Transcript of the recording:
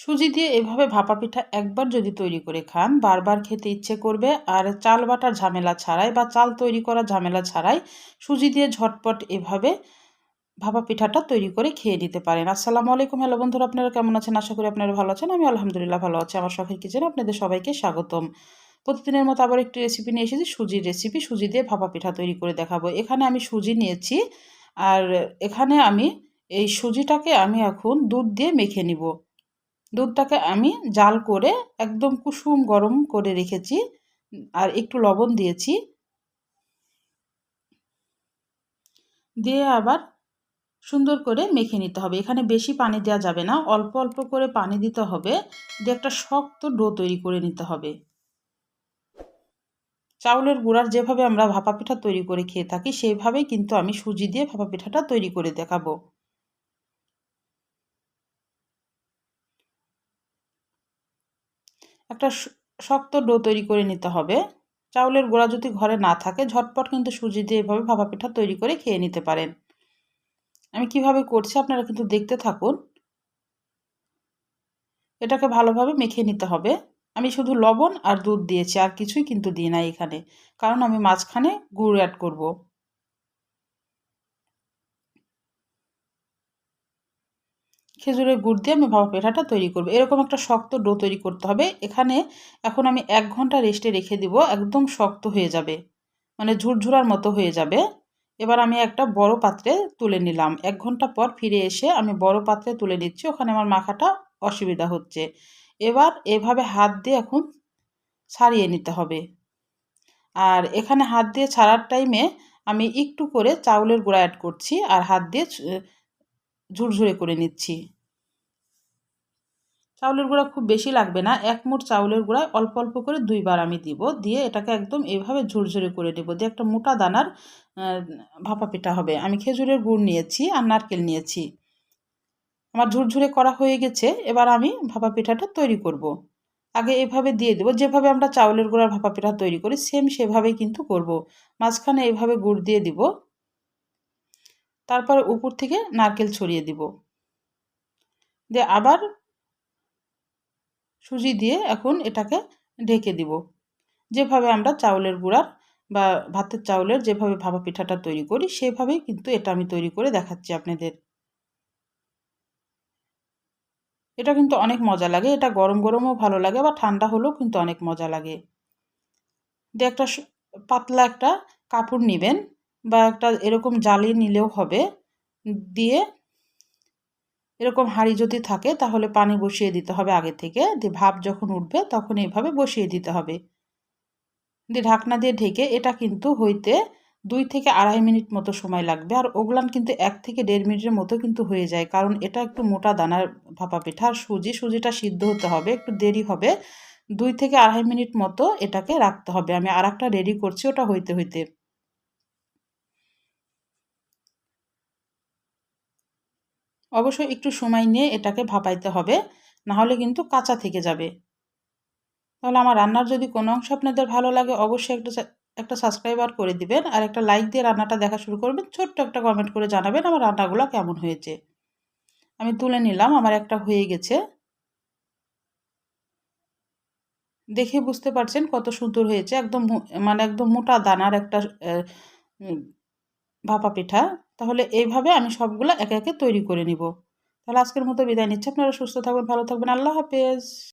সুজি দিয়ে এভাবে ভাপা পিঠা একবার যদি তৈরি করে খান বারবার খেতে ইচ্ছে করবে। আর চাল বাটার ঝামেলা ছাড়াই বা চাল তৈরি করার ঝামেলা ছাড়াই সুজি দিয়ে ঝটপট এভাবে ভাপা পিঠাটা তৈরি করে খেয়ে নিতে পারেন। আসসালামু আলাইকুম, হ্যালো বন্ধুরা, আপনারা কেমন আছেন? আশা করি আপনারা ভালো আছেন। আমি আলহামদুলিল্লাহ ভালো আছি। আমার শখের কিচেনে আপনাদের সবাইকে স্বাগতম। প্রতিদিনের মতো আবার একটি রেসিপি নিয়ে এসেছি, সুজির রেসিপি। সুজি দিয়ে ভাপা পিঠা তৈরি করে দেখাবো। এখানে আমি সুজি নিয়েছি, আর এখানে আমি এই সুজিটাকে আমি এখন দুধ দিয়ে মেখে নিব। দুধটাকে আমি জাল করে একদম কুসুম গরম করে রেখেছি, আর একটু লবণ দিয়েছি, দিয়ে আবার সুন্দর করে মেখে নিতে হবে। এখানে বেশি পানি দেওয়া যাবে না, অল্প অল্প করে পানি দিতে হবে, দিয়ে একটা শক্ত ডো তৈরি করে নিতে হবে। চাউলের গুঁড়ার যেভাবে আমরা ভাপা পিঠা তৈরি করে খেয়ে থাকি সেইভাবেই কিন্তু আমি সুজি দিয়ে ভাপা পিঠাটা তৈরি করে দেখাবো। একটা শক্ত ডো তৈরি করে নিতে হবে। চাউলের গুঁড়া যদি ঘরে না থাকে ঝটপট কিন্তু সুজি দিয়ে এভাবে ভাপা পিঠা তৈরি করে খেয়ে নিতে পারেন। আমি কিভাবে করছি আপনারা কিন্তু দেখতে থাকুন। এটাকে ভালোভাবে মেখে নিতে হবে। আমি শুধু লবণ আর দুধ দিয়েছি, আর কিছুই কিন্তু দিই না এখানে, কারণ আমি মাঝখানে গুড় অ্যাড করব। খেজুরের গুড় দিয়ে আমি ভাপা পিঠাটা তৈরি করব। এরকম একটা শক্ত ডো তৈরি করতে হবে। এখানে এখন আমি 1 ঘন্টা রেস্টে রেখে দিব, একদম শক্ত হয়ে যাবে, মানে ঝুরঝুরার মতো হয়ে যাবে। এবার আমি একটা বড় পাত্রে তুলে নিলাম। 1 ঘন্টা পর ফিরে এসে আমি বড় পাত্রে তুলে নিচ্ছি, ওখানে আমার মাখাটা অসুবিধা হচ্ছে। এবার এভাবে হাত দিয়ে এখন ছাড়িয়ে নিতে হবে। আর এখানে হাত দিয়ে ছাড়ার টাইমে আমি একটু করে চাউলের গুঁড়া অ্যাড করছি, আর হাত দিয়ে ঝুরঝুরে করে নিচ্ছি। চাউলের গুঁড়া খুব বেশি লাগবে না, 1 মুঠ চাউলের গুঁড়ায় অল্প অল্প করে 2 বার আমি দিব, দিয়ে এটাকে একদম এভাবে ঝুরঝুরে করে নেব, দিয়ে একটা মোটা দানার ভাপা পিঠা হবে। আমি খেজুরের গুড় নিয়েছি আর নারকেল নিয়েছি। আমার ঝুরঝুরে করা হয়ে গেছে, এবার আমি ভাপা পিঠাটা তৈরি করব। আগে এভাবে দিয়ে দেবো, যেভাবে আমরা চাউলের গুঁড়ার ভাপা পিঠা তৈরি করি সেম সেভাবেই কিন্তু করব। মাঝখানে এভাবে গুড় দিয়ে দিব, তারপর উপর থেকে নারকেল ছড়িয়ে দিব, দিয়ে আবার সুজি দিয়ে এখন এটাকে ঢেকে দিব। যেভাবে আমরা চাউলের গুঁড়ার বা ভাতের চাউলের যেভাবে ভাপা পিঠাটা তৈরি করি সেভাবেই কিন্তু এটা আমি তৈরি করে দেখাচ্ছি আপনাদের। এটা কিন্তু অনেক মজা লাগে, এটা গরম গরমও ভালো লাগে, বা ঠান্ডা হলেও কিন্তু অনেক মজা লাগে। দিয়ে একটা পাতলা একটা কাপড় নেবেন, বা একটা এরকম জালি নিলেও হবে, দিয়ে এরকম হাঁড়ি যদি থাকে তাহলে পানি বসিয়ে দিতে হবে আগে থেকে, দিয়ে ভাপ যখন উঠবে তখন এইভাবে বসিয়ে দিতে হবে, দিয়ে ঢাকনা দিয়ে ঢেকে এটা কিন্তু হইতে 2 থেকে 2.5 মিনিট মতো সময় লাগবে। আর ওগুলান কিন্তু 1 থেকে 1.5 মিনিটের মতো কিন্তু হয়ে যায়, কারণ এটা একটু মোটা দানার ভাপা পিঠা, আর সুজিটা সিদ্ধ হতে হবে, একটু দেরি হবে। 2 থেকে 2.5 মিনিট মতো এটাকে রাখতে হবে। আমি আর একটা রেডি করছি ওটা হইতে হইতে। অবশ্যই একটু সময় নিয়ে এটাকে ভাপাইতে হবে, না হলে কিন্তু কাঁচা থেকে যাবে। তাহলে আমার রান্নার যদি কোনো অংশ আপনাদের ভালো লাগে অবশ্যই একটা সাবস্ক্রাইবার করে দিবেন, আর একটা লাইক দিয়ে রান্নাটা দেখা শুরু করবেন, ছোট্ট একটা কমেন্ট করে জানাবেন আমার রান্নাগুলো কেমন হয়েছে। আমি তুলে নিলাম, আমার একটা হয়ে গেছে। দেখে বুঝতে পারছেন কত সুন্দর হয়েছে, একদম মানে একদম মোটা দানার একটা উম, ভাপা পিঠা। তাহলে এইভাবে আমি সবগুলো একে একে তৈরি করে নিব। তাহলে আজকের মতো বিদায় নিচ্ছি। আপনারা সুস্থ থাকবেন, ভালো থাকবেন। আল্লাহ হাফেজ।